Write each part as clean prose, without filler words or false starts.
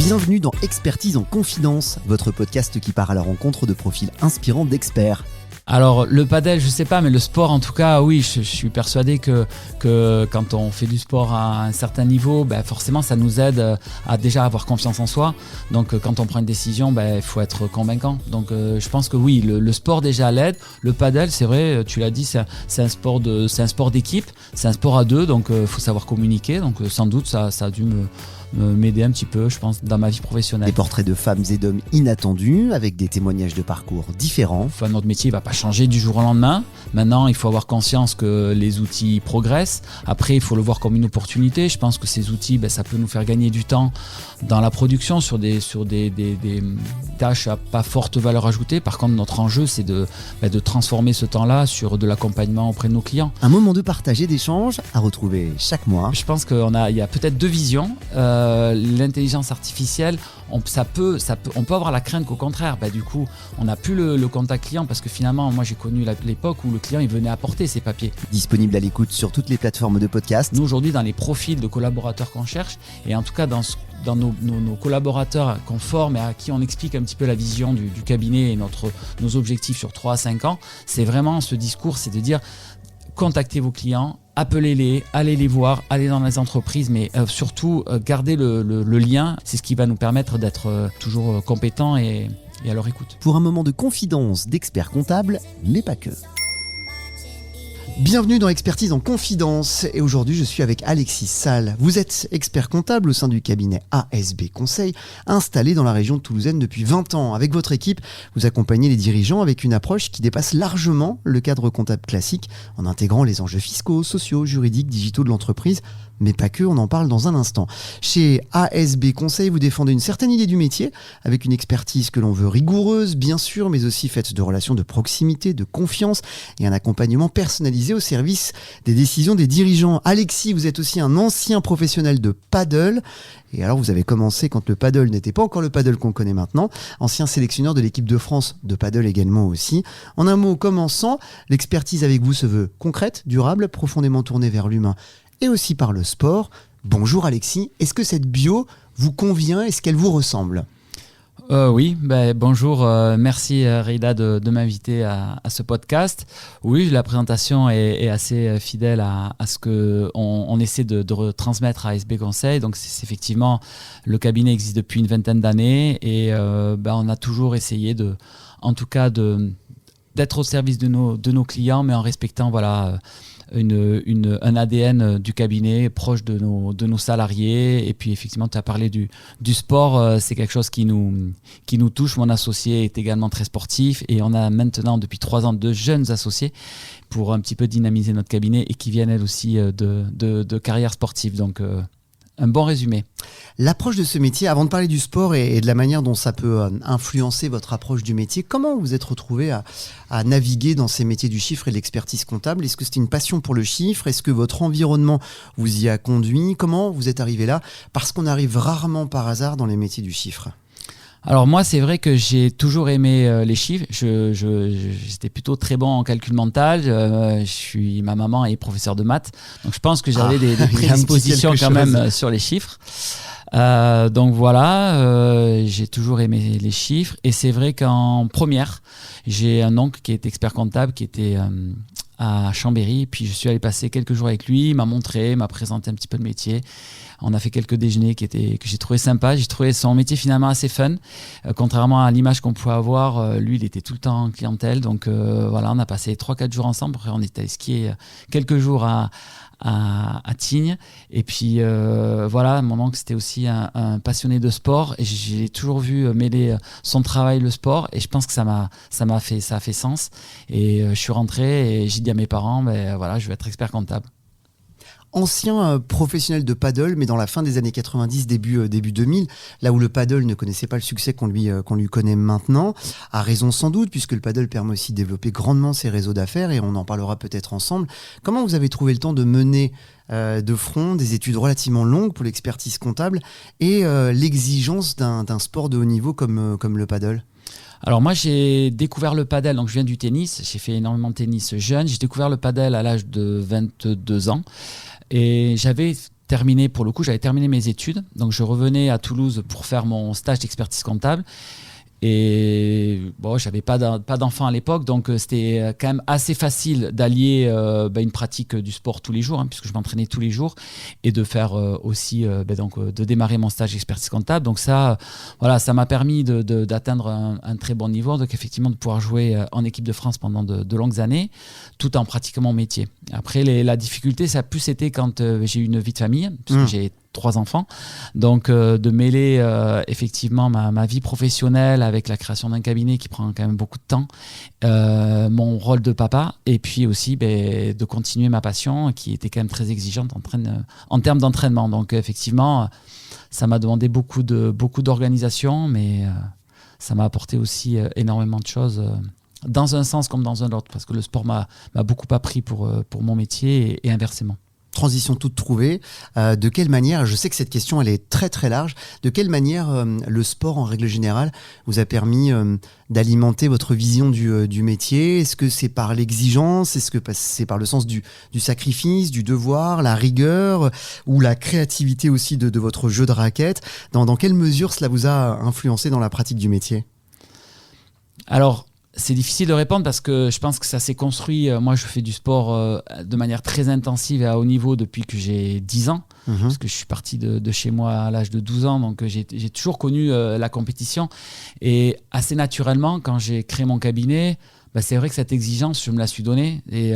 Bienvenue dans Expertise en Confidence, votre podcast qui part à la rencontre de profils inspirants d'experts. Alors le padel, je sais pas, mais le sport en tout cas, oui, je suis persuadé que quand on fait du sport à un certain niveau, forcément ça nous aide à déjà avoir confiance en soi. Donc quand on prend une décision, il faut être convaincant. Donc je pense que oui, le sport déjà l'aide. Le padel, c'est vrai, tu l'as dit, c'est un sport d'équipe, c'est un sport à deux, donc faut savoir communiquer. Donc sans doute ça a dû m'aider un petit peu, je pense, dans ma vie professionnelle. Des portraits de femmes et d'hommes inattendus, avec des témoignages de parcours différents. Enfin, notre métier ne va pas changer du jour au lendemain. Maintenant, il faut avoir conscience que les outils progressent. Après, il faut le voir comme une opportunité. Je pense que ces outils, ça peut nous faire gagner du temps dans la production sur des tâches à pas forte valeur ajoutée. Par contre, notre enjeu, c'est de transformer ce temps-là sur de l'accompagnement auprès de nos clients. Un moment de partage et d'échange à retrouver chaque mois. Je pense qu'il y a peut-être deux visions. L'intelligence artificielle, on peut avoir la crainte qu'au contraire, du coup, on n'a plus le contact client parce que finalement, moi j'ai connu l'époque où le client il venait apporter ses papiers. Disponible à l'écoute sur toutes les plateformes de podcast. Nous aujourd'hui, dans les profils de collaborateurs qu'on cherche, et en tout cas dans nos collaborateurs qu'on forme et à qui on explique un petit peu la vision du cabinet et nos objectifs sur 3 à 5 ans, c'est vraiment ce discours, c'est de dire contactez vos clients, appelez-les, allez les voir, allez dans les entreprises, mais surtout gardez le lien. C'est ce qui va nous permettre d'être toujours compétents et à leur écoute. Pour un moment de confidence d'experts comptables, mais pas que. Bienvenue dans Expertise en Confidence et aujourd'hui je suis avec Alexis Salle. Vous êtes expert comptable au sein du cabinet ASB Conseil, installé dans la région toulousaine depuis 20 ans. Avec votre équipe, vous accompagnez les dirigeants avec une approche qui dépasse largement le cadre comptable classique en intégrant les enjeux fiscaux, sociaux, juridiques, digitaux de l'entreprise. Mais pas que, on en parle dans un instant. Chez ASB Conseil, vous défendez une certaine idée du métier, avec une expertise que l'on veut rigoureuse, bien sûr, mais aussi faite de relations de proximité, de confiance et un accompagnement personnalisé au service des décisions des dirigeants. Alexis, vous êtes aussi un ancien professionnel de paddle. Et alors, vous avez commencé quand le paddle n'était pas encore le paddle qu'on connaît maintenant. Ancien sélectionneur de l'équipe de France de paddle également aussi. En un mot, commençant, l'expertise avec vous se veut concrète, durable, profondément tournée vers l'humain et aussi par le sport. Bonjour Alexis, est-ce que cette bio vous convient? Est-ce qu'elle vous ressemble? Oui, bonjour, merci Rida de m'inviter à ce podcast. Oui, la présentation est assez fidèle à ce qu'on essaie de retransmettre à ASB Conseil. Donc c'est effectivement, le cabinet existe depuis une vingtaine d'années et on a toujours essayé d'être au service de nos clients, mais en respectant un ADN du cabinet proche de nos salariés. Et puis effectivement, tu as parlé du sport, c'est quelque chose qui nous touche. Mon associé est également très sportif et on a maintenant depuis 3 ans 2 jeunes associés pour un petit peu dynamiser notre cabinet et qui viennent elles aussi de carrière sportive. Donc un bon résumé. L'approche de ce métier, avant de parler du sport et de la manière dont ça peut influencer votre approche du métier, comment vous êtes retrouvé à naviguer dans ces métiers du chiffre et de l'expertise comptable? Est-ce que c'était une passion pour le chiffre? Est-ce que votre environnement vous y a conduit? Comment vous êtes arrivé là? Parce qu'on arrive rarement par hasard dans les métiers du chiffre. Alors moi, c'est vrai que j'ai toujours aimé les chiffres. J'étais plutôt très bon en calcul mental. Ma maman est professeure de maths, donc je pense que j'avais des prédispositions quand même sur les chiffres. Donc voilà, j'ai toujours aimé les chiffres. Et c'est vrai qu'en première, j'ai un oncle qui est expert comptable, qui était à Chambéry. Puis je suis allé passer quelques jours avec lui. Il m'a présenté un petit peu le métier. On a fait quelques déjeuners que j'ai trouvé sympa. J'ai trouvé son métier finalement assez fun. Contrairement à l'image qu'on pouvait avoir, lui, il était tout le temps en clientèle. Donc voilà, on a passé 3-4 jours ensemble. Après, on est allé skier quelques jours à Tignes. Et puis voilà, mon oncle, c'était aussi un passionné de sport. Et j'ai toujours vu mêler son travail, le sport. Et je pense que ça a fait sens. Et je suis rentré et j'ai dit à mes parents, voilà, je vais être expert comptable. Ancien professionnel de paddle, mais dans la fin des années 90, début 2000, là où le paddle ne connaissait pas le succès qu'on lui connaît maintenant, à raison sans doute, puisque le paddle permet aussi de développer grandement ses réseaux d'affaires, et on en parlera peut-être ensemble. Comment vous avez trouvé le temps de mener de front des études relativement longues pour l'expertise comptable et l'exigence d'un sport de haut niveau comme le paddle? Alors moi j'ai découvert le padel, donc je viens du tennis, j'ai fait énormément de tennis jeune, j'ai découvert le padel à l'âge de 22 ans et j'avais terminé, pour le coup, j'avais terminé mes études. Donc, je revenais à Toulouse pour faire mon stage d'expertise comptable. Et bon, j'avais pas d'enfant à l'époque, donc c'était quand même assez facile d'allier une pratique du sport tous les jours, puisque je m'entraînais tous les jours, et de faire aussi de démarrer mon stage d'expertise comptable. Donc ça, voilà, ça m'a permis d'atteindre un très bon niveau, donc effectivement de pouvoir jouer en équipe de France pendant de longues années, tout en pratiquant mon métier. Après, la difficulté, ça a plus été quand j'ai eu une vie de famille, parce que j'ai 3 enfants, donc de mêler effectivement ma vie professionnelle avec la création d'un cabinet qui prend quand même beaucoup de temps, mon rôle de papa, et puis aussi de continuer ma passion qui était quand même très exigeante en termes d'entraînement. Donc effectivement, ça m'a demandé beaucoup d'organisation, mais ça m'a apporté aussi énormément de choses dans un sens comme dans un autre, parce que le sport m'a beaucoup appris pour mon métier et inversement. Transition toute trouvée. De quelle manière, je sais que cette question elle est très très large, de quelle manière le sport en règle générale vous a permis d'alimenter votre vision du métier? Est-ce que c'est par l'exigence? Est-ce que c'est par le sens du sacrifice, du devoir, la rigueur ou la créativité aussi de votre jeu de raquette? Dans quelle mesure cela vous a influencé dans la pratique du métier? Alors, c'est difficile de répondre parce que je pense que ça s'est construit. Moi, je fais du sport de manière très intensive et à haut niveau depuis que j'ai 10 ans. Parce que je suis parti de chez moi à l'âge de 12 ans. Donc, j'ai toujours connu la compétition. Et assez naturellement, quand j'ai créé mon cabinet, c'est vrai que cette exigence, je me la suis donnée. Et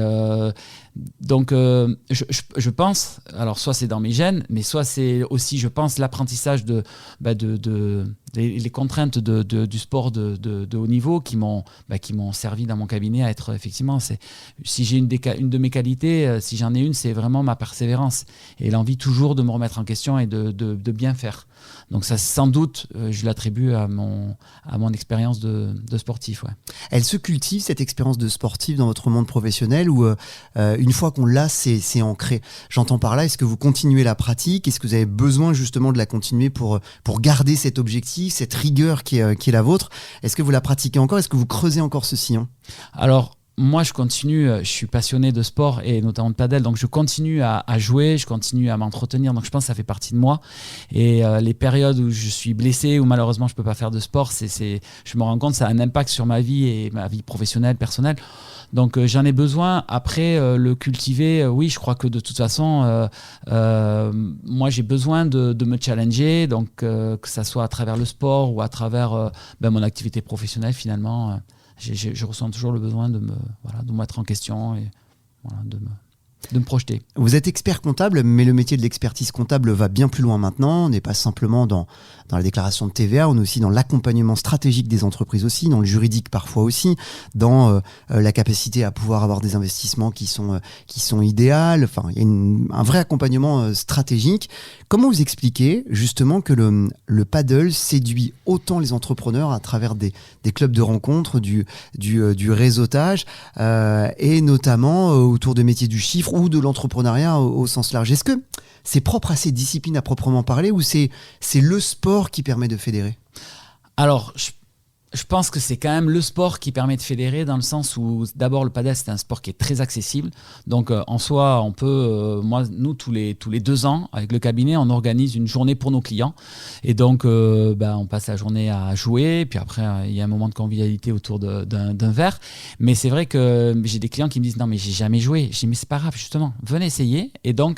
donc, je pense, alors soit c'est dans mes gènes, mais soit c'est aussi, je pense, l'apprentissage les contraintes du sport de haut niveau qui m'ont servi dans mon cabinet à être, effectivement, si j'ai une de mes qualités, si j'en ai une, c'est vraiment ma persévérance et l'envie toujours de me remettre en question et de bien faire. Donc ça, sans doute, je l'attribue à mon expérience de sportif. Ouais. Elle se cultive, cette expérience de sportif, dans votre monde professionnel ou une fois qu'on l'a, c'est ancré? J'entends par là, est-ce que vous continuez la pratique? Est-ce que vous avez besoin justement de la continuer pour garder cet objectif, cette rigueur qui est la vôtre? Est-ce que vous la pratiquez encore? Est-ce que vous creusez encore ce sillon? Alors, moi, je continue, je suis passionné de sport et notamment de padel, donc je continue à jouer, je continue à m'entretenir, donc je pense que ça fait partie de moi. Et les périodes où je suis blessé, où malheureusement je ne peux pas faire de sport, je me rends compte que ça a un impact sur ma vie et ma vie professionnelle, personnelle. Donc j'en ai besoin. Après, le cultiver, oui, je crois que de toute façon, moi j'ai besoin de me challenger, donc que ça soit à travers le sport ou à travers mon activité professionnelle finalement. Je ressens toujours le besoin de me mettre en question et de me projeter. Vous êtes expert comptable, mais le métier de l'expertise comptable va bien plus loin maintenant. On n'est pas simplement dans la déclaration de TVA, on est aussi dans l'accompagnement stratégique des entreprises aussi, dans le juridique parfois aussi, dans la capacité à pouvoir avoir des investissements qui sont idéaux. Enfin, il y a un vrai accompagnement stratégique. Comment vous expliquez justement que le paddle séduit autant les entrepreneurs à travers des clubs de rencontres, du réseautage et notamment autour de métiers du chiffre ou de l'entrepreneuriat au sens large? Est-ce que c'est propre à ces disciplines à proprement parler ou c'est le sport qui permet de fédérer? Alors, je pense que c'est quand même le sport qui permet de fédérer, dans le sens où d'abord le padel c'est un sport qui est très accessible. Donc en soi on peut, nous tous les 2 ans avec le cabinet on organise une journée pour nos clients et donc on passe la journée à jouer, puis après il y a un moment de convivialité autour d'un verre. Mais c'est vrai que j'ai des clients qui me disent non mais j'ai jamais joué. Je dis mais c'est pas grave, justement venez essayer. Et donc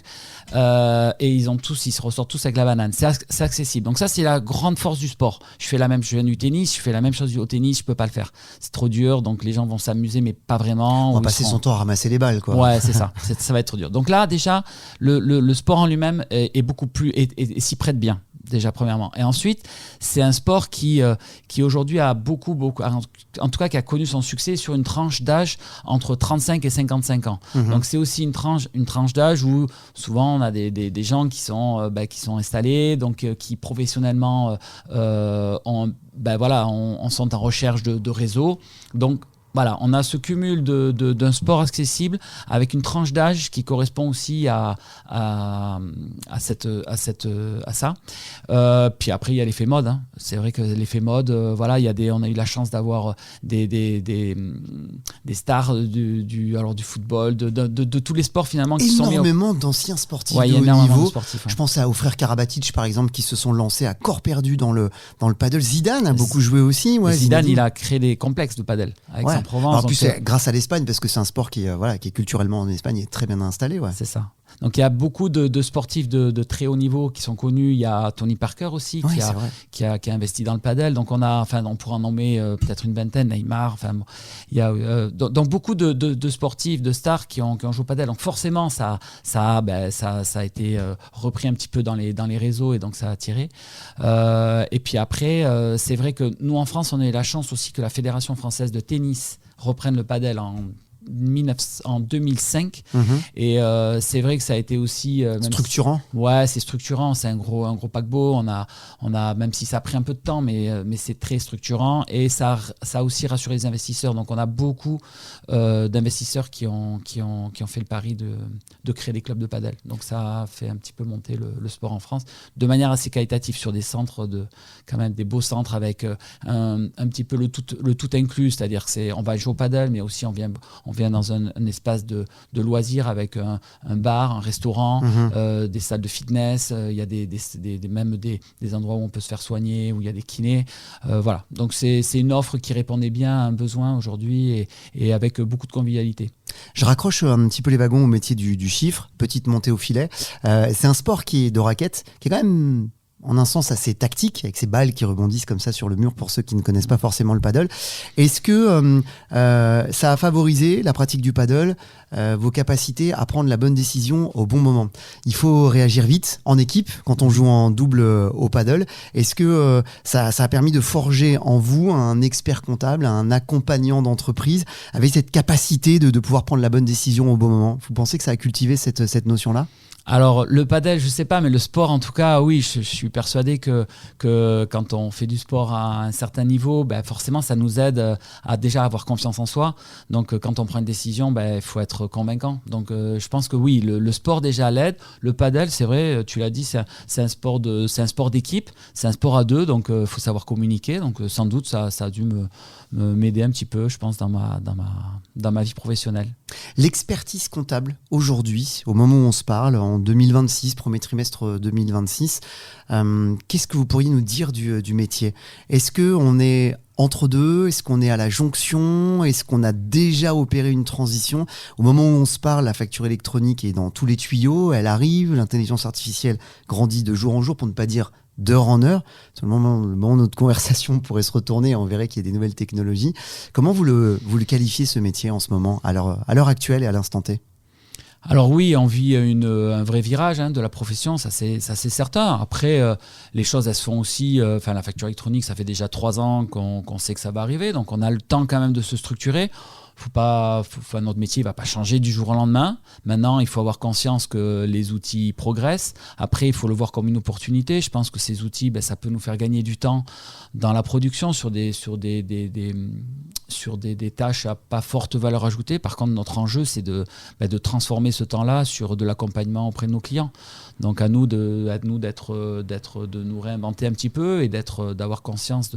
et ils se ressortent tous avec la banane. C'est accessible. Donc ça c'est la grande force du sport. Je viens du tennis, je fais la même chose au tennis, je peux pas le faire. C'est trop dur, donc les gens vont s'amuser, mais pas vraiment. On va passer son temps à ramasser les balles, quoi. Ouais, c'est ça. Ça va être trop dur. Donc là, déjà, le sport en lui-même est beaucoup plus et s'y prête bien. Déjà premièrement. Et ensuite, c'est un sport qui aujourd'hui a beaucoup, en tout cas qui a connu son succès sur une tranche d'âge entre 35 et 55 ans. Donc c'est aussi une tranche d'âge où souvent on a des gens qui sont installés, donc qui professionnellement sont en recherche de réseau. Donc Voilà, on a ce cumul d'un sport accessible avec une tranche d'âge qui correspond aussi à ça. Puis après, il y a l'effet mode. Hein. C'est vrai que l'effet mode, voilà, on a eu la chance d'avoir des stars du football, de tous les sports finalement qui sont mis énormément d'anciens sportifs de haut niveau. Je pense aux frères Karabatic par exemple qui se sont lancés à corps perdu dans le paddle. Zidane a beaucoup joué aussi. Ouais, Zidane, il a créé des complexes de paddle avec Provence. En plus, c'est grâce à l'Espagne, parce que c'est un sport qui est culturellement en Espagne est très bien installé. Ouais. C'est ça. Donc il y a beaucoup de sportifs de très haut niveau qui sont connus. Il y a Tony Parker aussi qui a investi dans le paddle. Donc on pourra en nommer peut-être une vingtaine, Neymar. Il y a donc beaucoup de sportifs, de stars qui ont joué au paddle. Donc forcément ça a été repris un petit peu dans les réseaux et donc ça a attiré. Et puis après c'est vrai que nous en France on a eu la chance aussi que la Fédération française de tennis reprenne le paddle en 2005 et c'est vrai que ça a été aussi structurant. C'est structurant, c'est un gros paquebot. On a même si ça a pris un peu de temps, mais c'est très structurant et ça a aussi rassuré les investisseurs. Donc on a beaucoup d'investisseurs qui ont fait le pari de créer des clubs de paddle. Donc ça a fait un petit peu monter le sport en France de manière assez qualitative sur des centres quand même des beaux centres avec un petit peu le tout inclus, c'est-à-dire que on va jouer au paddle, mais aussi on vient dans un espace de loisirs avec un bar, un restaurant, des salles de fitness. Il y a même des endroits où on peut se faire soigner, où il y a des kinés. Voilà. Donc c'est une offre qui répondait bien à un besoin aujourd'hui et avec beaucoup de convivialité. Je raccroche un petit peu les wagons au métier du chiffre, petite montée au filet. C'est un sport de raquette qui est quand même en un sens assez tactique, avec ces balles qui rebondissent comme ça sur le mur pour ceux qui ne connaissent pas forcément le paddle. Est-ce que ça a favorisé la pratique du paddle, vos capacités à prendre la bonne décision au bon moment? Il faut réagir vite en équipe quand on joue en double au paddle. Est-ce que ça a permis de forger en vous un expert comptable, un accompagnant d'entreprise avec cette capacité de pouvoir prendre la bonne décision au bon moment? Vous pensez que ça a cultivé cette notion-là? Alors le padel, je sais pas, mais le sport en tout cas, oui, je suis persuadé que quand on fait du sport à un certain niveau, forcément ça nous aide à déjà avoir confiance en soi. Donc quand on prend une décision, il faut être convaincant. Donc je pense que oui, le sport déjà l'aide. Le padel, c'est vrai, tu l'as dit, c'est un sport d'équipe, c'est un sport à deux, donc faut savoir communiquer. Donc sans doute ça a dû m'aider un petit peu, je pense, dans ma vie professionnelle. L'expertise comptable aujourd'hui, au moment où on se parle, en 2026, premier trimestre 2026, qu'est-ce que vous pourriez nous dire du métier? Est-ce qu'on est entre deux? Est-ce qu'on est à la jonction? Est-ce qu'on a déjà opéré une transition? Au moment où on se parle, la facture électronique est dans tous les tuyaux, elle arrive, l'intelligence artificielle grandit de jour en jour, pour ne pas dire d'heure en heure. Sur le moment où notre conversation pourrait se retourner, on verrait qu'il y a des nouvelles technologies. Comment vous le qualifiez, ce métier, en ce moment, à l'heure actuelle et à l'instant T? Alors oui, on vit un vrai virage de la profession, ça c'est certain. Après, les choses, elles se font aussi. La facture électronique, ça fait déjà 3 ans qu'on sait que ça va arriver, donc on a le temps quand même de se structurer. Notre métier ne va pas changer du jour au lendemain. Maintenant, il faut avoir conscience que les outils progressent. Après, il faut le voir comme une opportunité. Je pense que ces outils, ça peut nous faire gagner du temps dans la production sur des tâches à pas forte valeur ajoutée. Par contre, notre enjeu, c'est de transformer ce temps-là sur de l'accompagnement auprès de nos clients. Donc à nous de nous réinventer un petit peu et d'avoir conscience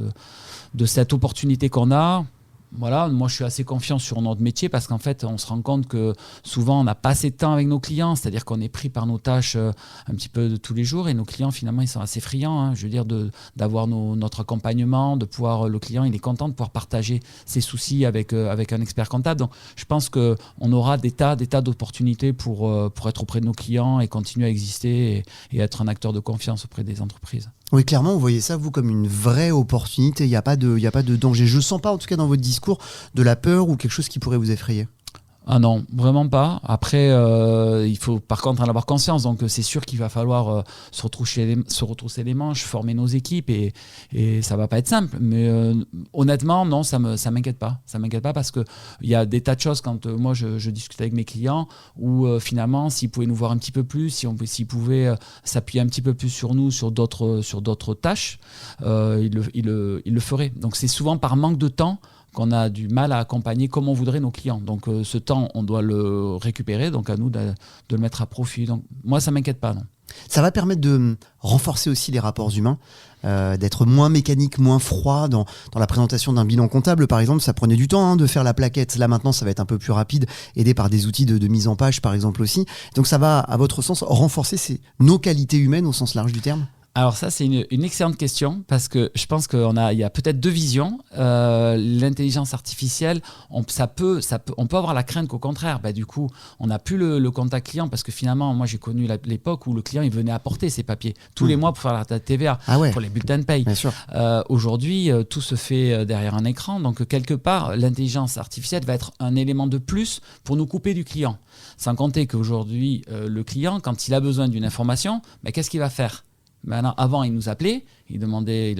de cette opportunité qu'on a. Voilà, moi je suis assez confiant sur notre métier parce qu'en fait on se rend compte que souvent on n'a pas assez de temps avec nos clients, c'est-à-dire qu'on est pris par nos tâches un petit peu de tous les jours et nos clients finalement ils sont assez friands, je veux dire d'avoir notre accompagnement, le client il est content de pouvoir partager ses soucis avec un expert comptable. Donc je pense qu'on aura des tas d'opportunités pour être auprès de nos clients et continuer à exister et être un acteur de confiance auprès des entreprises. Oui, clairement, vous voyez ça, vous, comme une vraie opportunité. Il n'y a pas de danger. Je ne sens pas, en tout cas dans votre discours, de la peur ou quelque chose qui pourrait vous effrayer. Ah non, vraiment pas. Après, il faut par contre en avoir conscience. Donc c'est sûr qu'il va falloir se retrousser les manches, former nos équipes et ça va pas être simple. Mais honnêtement, non, ça m'inquiète pas. Ça m'inquiète pas parce que il y a des tas de choses quand moi je discute avec mes clients où finalement s'ils pouvaient nous voir un petit peu plus, s'ils pouvaient s'appuyer un petit peu plus sur nous, sur d'autres tâches, ils le feraient. Donc c'est souvent par manque de temps qu'on a du mal à accompagner comme on voudrait nos clients. Donc ce temps, on doit le récupérer, donc à nous de le mettre à profit. Donc moi, ça ne m'inquiète pas, non. Ça va permettre de renforcer aussi les rapports humains, d'être moins mécanique, moins froid dans la présentation d'un bilan comptable. Par exemple, ça prenait du temps de faire la plaquette. Là, maintenant, ça va être un peu plus rapide, aidé par des outils de mise en page, par exemple, aussi. Donc, ça va, à votre sens, renforcer nos qualités humaines au sens large du terme ? Alors ça, c'est une excellente question parce que je pense qu'il y a peut-être deux visions. L'intelligence artificielle, on peut avoir la crainte qu'au contraire, du coup, on n'a plus le contact client parce que finalement, moi, j'ai connu l'époque où le client, il venait apporter ses papiers tous les mois pour faire la TVA, pour les bulletins de paye. Bien sûr. Aujourd'hui, tout se fait derrière un écran. Donc, quelque part, l'intelligence artificielle va être un élément de plus pour nous couper du client. Sans compter qu'aujourd'hui, le client, quand il a besoin d'une information, qu'est-ce qu'il va faire ? Maintenant, avant, il nous appelait, il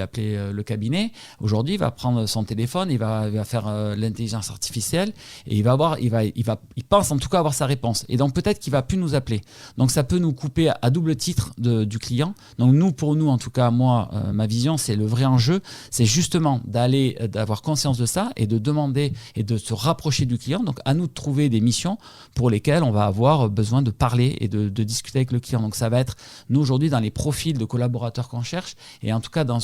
appelait le cabinet. Aujourd'hui, il va prendre son téléphone, il va faire l'intelligence artificielle et il pense en tout cas avoir sa réponse. Et donc peut-être qu'il va plus nous appeler. Donc ça peut nous couper à double titre du client. Donc pour nous, en tout cas, moi, ma vision, c'est le vrai enjeu, c'est justement d'avoir conscience de ça et de demander et de se rapprocher du client. Donc à nous de trouver des missions pour lesquelles on va avoir besoin de parler et de discuter avec le client. Donc ça va être, nous aujourd'hui, dans les profils de collaborateurs qu'on cherche et en tout cas dans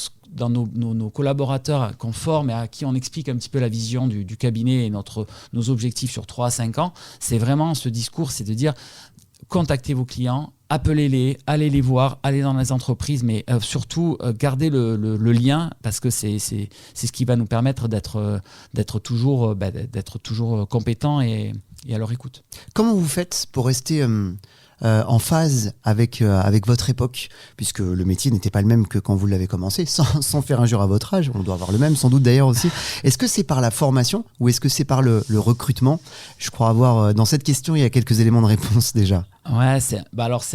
nos collaborateurs qu'on forme et à qui on explique un petit peu la vision du cabinet et nos objectifs sur 3 à 5 ans, c'est vraiment ce discours, c'est de dire contactez vos clients, appelez-les, allez les voir, allez dans les entreprises, mais surtout gardez le lien parce que c'est ce qui va nous permettre d'être toujours compétents et à leur écoute. Comment vous faites pour rester en phase avec votre époque, puisque le métier n'était pas le même que quand vous l'avez commencé, sans faire injure à votre âge, on doit avoir le même sans doute d'ailleurs aussi. Est-ce que c'est par la formation ou est-ce que c'est par le recrutement ? Je crois avoir, dans cette question, il y a quelques éléments de réponse déjà. Ouais, c'est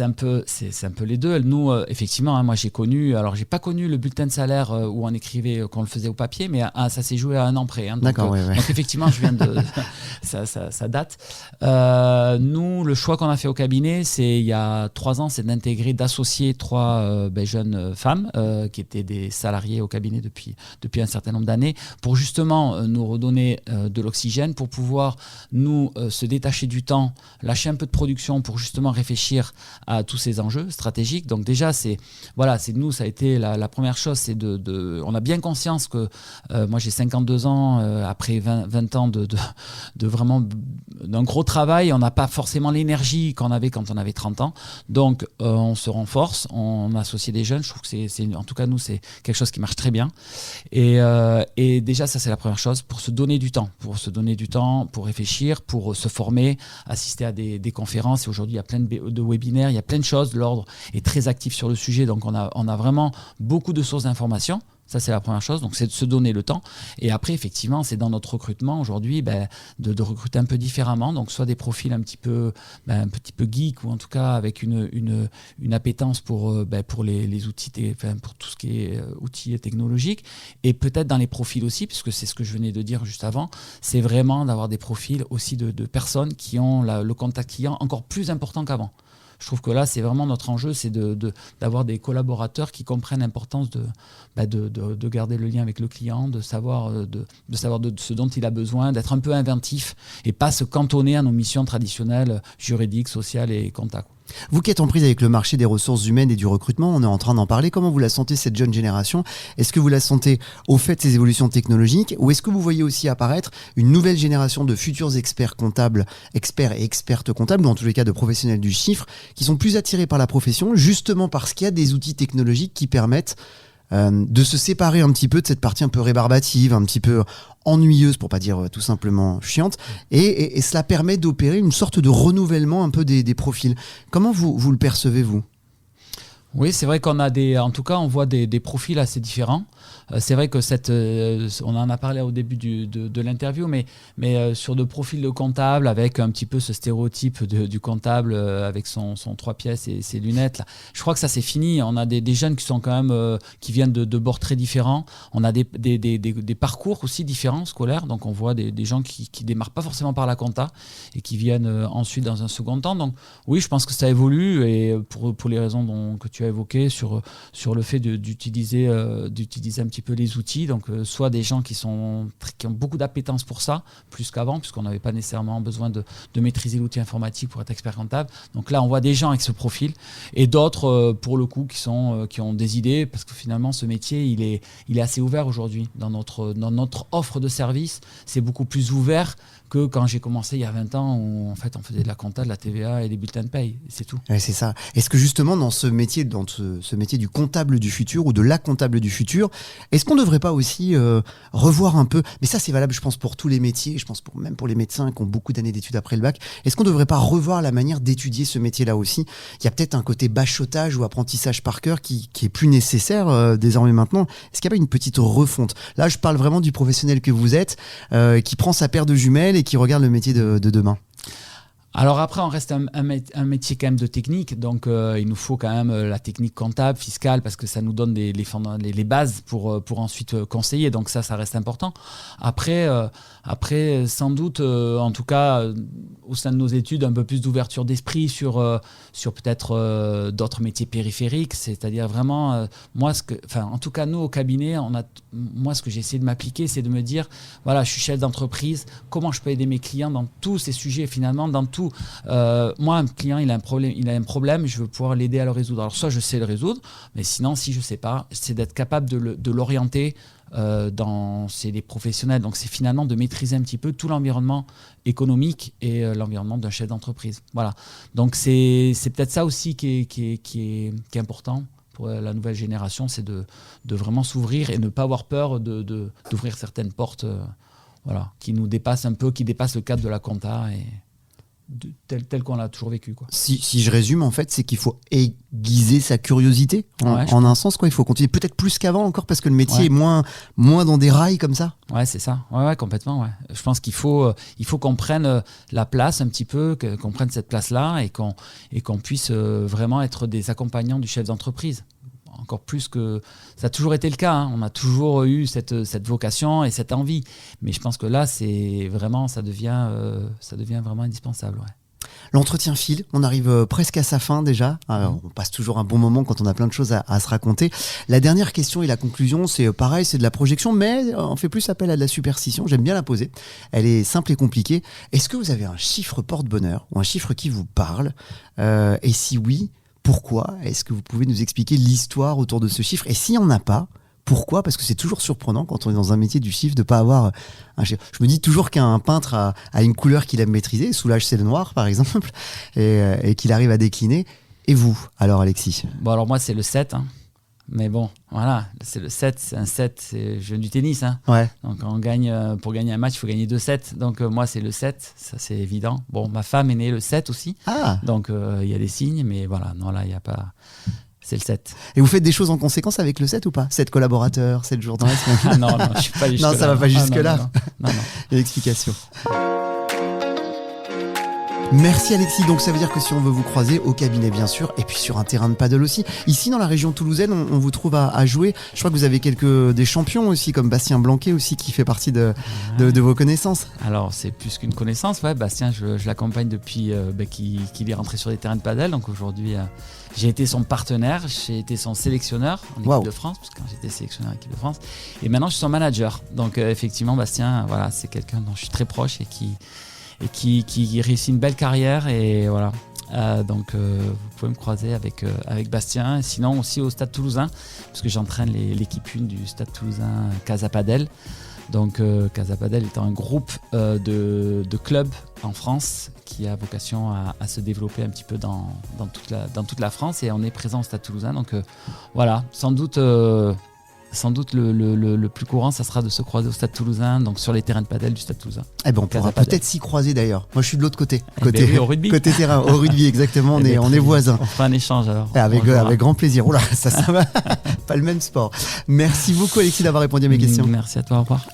un peu les deux. Nous, effectivement, moi j'ai pas connu le bulletin de salaire où on écrivait, qu'on le faisait au papier, mais ça s'est joué à un an près. D'accord, ouais. Donc effectivement, je viens de ça date. Nous, le choix qu'on a fait au cabinet, c'est il y a 3 ans, c'est d'associer 3 jeunes femmes qui étaient des salariés au cabinet depuis un certain nombre d'années, pour justement nous redonner de l'oxygène, pour pouvoir nous se détacher du temps, lâcher un peu de production pour justement réfléchir à tous ces enjeux stratégiques. Donc déjà, c'est nous, ça a été la première chose, c'est on a bien conscience que moi j'ai 52 ans, après 20 ans de vraiment d'un gros travail, on n'a pas forcément l'énergie qu'on avait quand on avait 30 ans. Donc on se renforce, on associe des jeunes. Je trouve que en tout cas nous, c'est quelque chose qui marche très bien. Et déjà, ça c'est la première chose, pour se donner du temps, pour réfléchir, pour se former, assister à des conférences. Et aujourd'hui, il y a plein de webinaires, il y a plein de choses. L'ordre est très actif sur le sujet, donc on a vraiment beaucoup de sources d'informations. Ça, c'est la première chose. Donc, c'est de se donner le temps. Et après, effectivement, c'est dans notre recrutement aujourd'hui de recruter un peu différemment. Donc, soit des profils un petit peu geek, ou en tout cas avec une appétence pour les outils, pour tout ce qui est outils technologiques. Et peut-être dans les profils aussi, puisque c'est ce que je venais de dire juste avant, c'est vraiment d'avoir des profils aussi de personnes qui ont le contact client encore plus important qu'avant. Je trouve que là, c'est vraiment notre enjeu, c'est d'avoir des collaborateurs qui comprennent l'importance de garder le lien avec le client, de savoir de ce dont il a besoin, d'être un peu inventif et pas se cantonner à nos missions traditionnelles juridiques, sociales et comptables. Vous qui êtes en prise avec le marché des ressources humaines et du recrutement, on est en train d'en parler. Comment vous la sentez, cette jeune génération ? Est-ce que vous la sentez au fait de ces évolutions technologiques, ou est-ce que vous voyez aussi apparaître une nouvelle génération de futurs experts comptables, experts et expertes comptables, ou en tous les cas de professionnels du chiffre, qui sont plus attirés par la profession, justement parce qu'il y a des outils technologiques qui permettent de se séparer un petit peu de cette partie un peu rébarbative, un petit peu ennuyeuse, pour pas dire tout simplement chiante, et cela permet d'opérer une sorte de renouvellement un peu des profils. Comment vous le percevez, vous ? Oui, c'est vrai qu'on a en tout cas, on voit des profils assez différents. C'est vrai que on en a parlé au début de l'interview, mais sur de profils de comptables avec un petit peu ce stéréotype du comptable avec son 3 pièces et ses lunettes. Là. Je crois que ça c'est fini. On a des jeunes qui sont quand même qui viennent de bords très différents. On a des parcours aussi différents scolaires. Donc on voit des gens qui démarrent pas forcément par la compta et qui viennent ensuite dans un second temps. Donc oui, je pense que ça évolue, et pour les raisons que tu tu as évoqué sur le fait d'utiliser un petit peu les outils. Donc, soit des gens qui ont beaucoup d'appétence pour ça, plus qu'avant, puisqu'on n'avait pas nécessairement besoin de maîtriser l'outil informatique pour être expert comptable. Donc là, on voit des gens avec ce profil et d'autres, pour le coup, qui ont des idées, parce que finalement, ce métier, il est assez ouvert aujourd'hui. Dans notre offre de service, c'est beaucoup plus ouvert que quand j'ai commencé il y a 20 ans où en fait on faisait de la compta, de la TVA et des bulletins de paye, c'est tout. Ouais, c'est ça. Est-ce que justement dans ce métier du comptable du futur ou de la comptable du futur, est-ce qu'on ne devrait pas aussi revoir un peu, mais ça c'est valable je pense pour tous les métiers, je pense même pour les médecins qui ont beaucoup d'années d'études après le bac, est-ce qu'on ne devrait pas revoir la manière d'étudier ce métier-là aussi ? Il y a peut-être un côté bachotage ou apprentissage par cœur qui est plus nécessaire désormais maintenant. Est-ce qu'il n'y a pas une petite refonte ? Là je parle vraiment du professionnel que vous êtes, qui prend sa paire de jumelles et qui regarde le métier de demain. Alors après, on reste un métier quand même de technique, donc il nous faut quand même la technique comptable, fiscale, parce que ça nous donne les bases pour ensuite conseiller, donc ça reste important. Après, sans doute, en tout cas, au sein de nos études, un peu plus d'ouverture d'esprit sur peut-être d'autres métiers périphériques, c'est-à-dire vraiment, en tout cas, nous, au cabinet, moi, ce que j'ai essayé de m'appliquer, c'est de me dire, voilà, je suis chef d'entreprise, comment je peux aider mes clients dans tous ces sujets, finalement, dans tout. Moi, un client, il a un problème, je veux pouvoir l'aider à le résoudre. Alors, soit je sais le résoudre, mais sinon, si je ne sais pas, c'est d'être capable de l'orienter c'est les professionnels. Donc, c'est finalement de maîtriser un petit peu tout l'environnement économique et l'environnement d'un chef d'entreprise. Voilà. Donc, c'est peut-être ça aussi qui est important pour la nouvelle génération, c'est de vraiment s'ouvrir et ne pas avoir peur d'ouvrir certaines portes qui nous dépassent un peu, qui dépassent le cadre de la compta et tel qu'on l'a toujours vécu, quoi. Si je résume, en fait, c'est qu'il faut aiguiser sa curiosité en un sens, quoi. Il faut continuer peut-être plus qu'avant encore parce que le métier est moins dans des rails comme ça. Ouais, c'est ça. Ouais, complètement. Ouais. Je pense qu'il faut qu'on prenne la place un petit peu, qu'on prenne cette place-là et qu'on puisse vraiment être des accompagnants du chef d'entreprise. Encore plus que ça a toujours été le cas, hein. On a toujours eu cette vocation et cette envie, mais je pense que là c'est vraiment ça devient vraiment indispensable, ouais. L'entretien file, on arrive presque à sa fin déjà. Alors, on passe toujours un bon moment quand on a plein de choses à se raconter. La dernière question et la conclusion, c'est pareil, c'est de la projection, mais on fait plus appel à de la superstition. J'aime bien la poser. Elle est simple et compliquée. Est-ce que vous avez un chiffre porte-bonheur ou un chiffre qui vous parle ? Et si oui, pourquoi ? Est-ce que vous pouvez nous expliquer l'histoire autour de ce chiffre ? Et s'il n'y en a pas, pourquoi ? Parce que c'est toujours surprenant quand on est dans un métier du chiffre de ne pas avoir un chiffre. Je me dis toujours qu'un peintre a une couleur qu'il aime maîtriser. Soulage, c'est le noir, par exemple, et qu'il arrive à décliner. Et vous, alors Alexis ? Bon, alors moi, c'est le 7. Hein. Mais bon, voilà, c'est le 7. C'est un 7, c'est jeu du tennis. Hein. Ouais. Donc, pour gagner un match, il faut gagner 2 sets. Donc, moi, c'est le 7. Ça, c'est évident. Bon, ma femme est née le 7 aussi. Ah. Donc, il y a des signes. Mais voilà, non, là, il n'y a pas... C'est le 7. Et vous faites des choses en conséquence avec le 7 ou pas ? 7 collaborateurs, 7 jours dans la semaine ? Non, je ne suis pas allé jusque-là. Non, ça ne va pas jusque-là. Non. Une explication. Merci Alexis, donc ça veut dire que si on veut vous croiser au cabinet bien sûr, et puis sur un terrain de paddle aussi, ici dans la région toulousaine, on vous trouve à jouer. Je crois que vous avez des champions aussi, comme Bastien Blanquet aussi, qui fait partie de vos connaissances. Alors c'est plus qu'une connaissance, ouais. Bastien, je l'accompagne depuis qu'il est rentré sur des terrains de paddle, donc aujourd'hui j'ai été son partenaire, j'ai été son sélectionneur en équipe de France, parce que quand j'étais sélectionneur en équipe de France, et maintenant je suis son manager. Donc effectivement Bastien, voilà, c'est quelqu'un dont je suis très proche et qui réussit une belle carrière et voilà. Donc vous pouvez me croiser avec Bastien, sinon aussi au Stade Toulousain, parce que j'entraîne l'équipe 1 du Stade Toulousain Casa Padel. Donc Casa Padel est un groupe de clubs en France qui a vocation à se développer un petit peu dans toute la France, et on est présent au Stade Toulousain. Donc voilà, sans doute le plus courant, ça sera de se croiser au Stade Toulousain, donc sur les terrains de padel du Stade Toulousain. Eh ben on pourra peut-être s'y croiser d'ailleurs. Moi je suis de l'autre côté, au rugby. Côté terrain, au rugby exactement. On est voisins. On fera un échange alors. Avec grand plaisir. Oula, ça va. Pas le même sport. Merci beaucoup Alexis d'avoir répondu à mes questions. Merci à toi, au revoir.